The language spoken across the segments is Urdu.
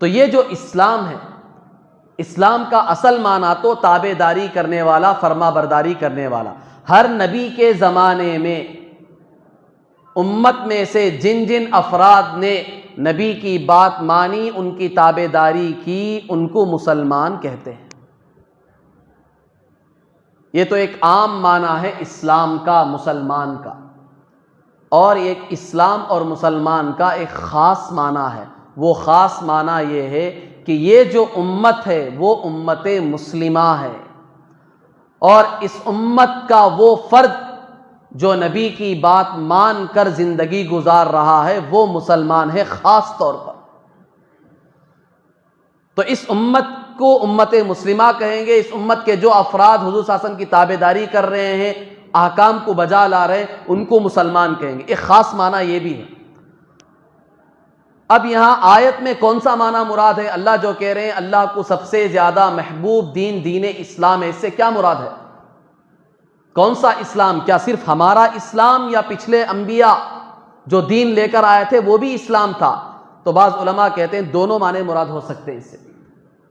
تو یہ جو اسلام ہے، اسلام کا اصل معنی تو تابع داری کرنے والا، فرما برداری کرنے والا۔ ہر نبی کے زمانے میں امت میں سے جن جن افراد نے نبی کی بات مانی، ان کی تابع داری کی، ان کو مسلمان کہتے ہیں۔ یہ تو ایک عام معنی ہے اسلام کا، مسلمان کا، اور ایک اسلام اور مسلمان کا ایک خاص معنی ہے۔ وہ خاص معنی یہ ہے کہ یہ جو امت ہے وہ امت مسلمہ ہے، اور اس امت کا وہ فرد جو نبی کی بات مان کر زندگی گزار رہا ہے وہ مسلمان ہے خاص طور پر۔ تو اس امت کو امت مسلمہ کہیں گے۔ اس امت کے جو افراد حضور صلی اللہ علیہ وسلم کی تابع داری کر رہے ہیں، احکام کو بجا لا رہے ہیں، ان کو مسلمان کہیں گے۔ ایک خاص معنی یہ بھی ہے۔ اب یہاں آیت میں کون سا معنی مراد ہے؟ اللہ جو کہہ رہے ہیں اللہ کو سب سے زیادہ محبوب دین دین اسلام ہے، اس سے کیا مراد ہے؟ کون سا اسلام؟ کیا صرف ہمارا اسلام یا پچھلے انبیاء جو دین لے کر آئے تھے وہ بھی اسلام تھا؟ تو بعض علماء کہتے ہیں دونوں معنی مراد ہو سکتے ہیں اس سے۔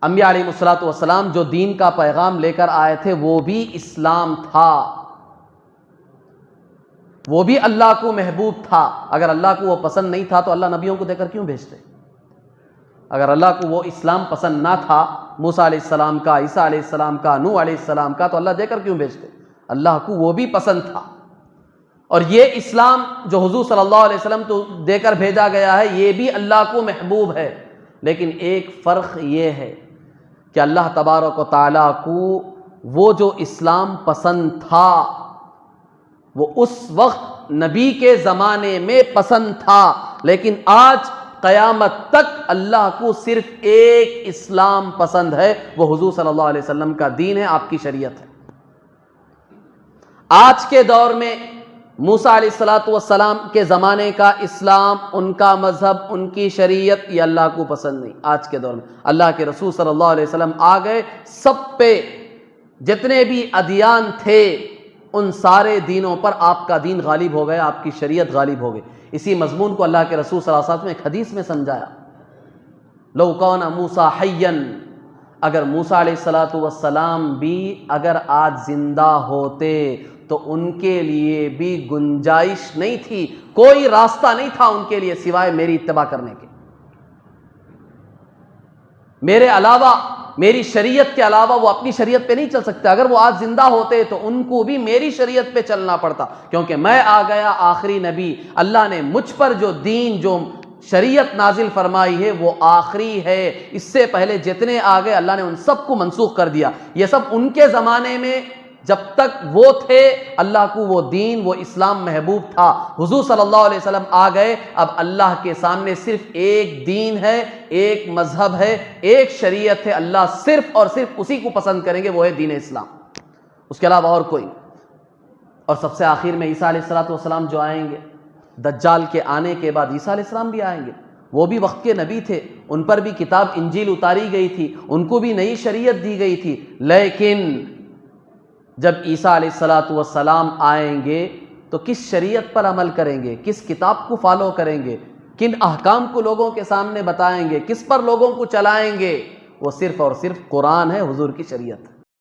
انبیاء علیہ الصلوۃ والسلام جو دین کا پیغام لے کر آئے تھے وہ بھی اسلام تھا، وہ بھی اللہ کو محبوب تھا۔ اگر اللہ کو وہ پسند نہیں تھا تو اللہ نبیوں کو دے کر کیوں بھیجتے؟ اگر اللہ کو وہ اسلام پسند نہ تھا، موسیٰ علیہ السلام کا، عیسیٰ علیہ السلام کا، نوح علیہ السلام کا، تو اللہ دے کر کیوں بھیجتے؟ اللہ کو وہ بھی پسند تھا۔ اور یہ اسلام جو حضور صلی اللہ علیہ وسلم تو دے کر بھیجا گیا ہے یہ بھی اللہ کو محبوب ہے، لیکن ایک فرق یہ ہے کہ اللہ تبارک و تعالیٰ کو وہ جو اسلام پسند تھا وہ اس وقت نبی کے زمانے میں پسند تھا، لیکن آج قیامت تک اللہ کو صرف ایک اسلام پسند ہے، وہ حضور صلی اللہ علیہ وسلم کا دین ہے، آپ کی شریعت ہے۔ آج کے دور میں موسیٰ علیہ السلام کے زمانے کا اسلام، ان کا مذہب، ان کی شریعت، یہ اللہ کو پسند نہیں۔ آج کے دور میں اللہ کے رسول صلی اللہ علیہ وسلم آ گئے، سب پہ جتنے بھی ادیان تھے ان سارے دینوں پر آپ کا دین غالب ہو گیا، آپ کی شریعت غالب ہو گئی۔ اسی مضمون کو اللہ کے رسول صلی اللہ علیہ وسلم نے ایک حدیث میں سمجھایا، لو کان موسیٰ حیا، اگر موسیٰ علیہ السلام بھی اگر آج زندہ ہوتے تو ان کے لیے بھی گنجائش نہیں تھی، کوئی راستہ نہیں تھا ان کے لیے سوائے میری اتباع کرنے کے۔ میرے علاوہ، میری شریعت کے علاوہ وہ اپنی شریعت پہ نہیں چل سکتے۔ اگر وہ آج زندہ ہوتے تو ان کو بھی میری شریعت پہ چلنا پڑتا، کیونکہ میں آ گیا آخری نبی، اللہ نے مجھ پر جو دین، جو شریعت نازل فرمائی ہے وہ آخری ہے۔ اس سے پہلے جتنے آگے اللہ نے ان سب کو منسوخ کر دیا۔ یہ سب ان کے زمانے میں جب تک وہ تھے اللہ کو وہ دین، وہ اسلام محبوب تھا۔ حضور صلی اللہ علیہ وسلم آ گئے، اب اللہ کے سامنے صرف ایک دین ہے، ایک مذہب ہے، ایک شریعت ہے، اللہ صرف اور صرف اسی کو پسند کریں گے، وہ ہے دین اسلام، اس کے علاوہ اور کوئی۔ اور سب سے آخر میں عیسیٰ علیہ السلام جو آئیں گے، دجال کے آنے کے بعد عیسیٰ علیہ السلام بھی آئیں گے، وہ بھی وقت کے نبی تھے، ان پر بھی کتاب انجیل اتاری گئی تھی، ان کو بھی نئی شریعت دی گئی تھی، لیکن جب عیسیٰ علیہ السلام آئیں گے تو کس شریعت پر عمل کریں گے، کس کتاب کو فالو کریں گے، کن احکام کو لوگوں کے سامنے بتائیں گے، کس پر لوگوں کو چلائیں گے؟ وہ صرف اور صرف قرآن ہے، حضور کی شریعت ہے۔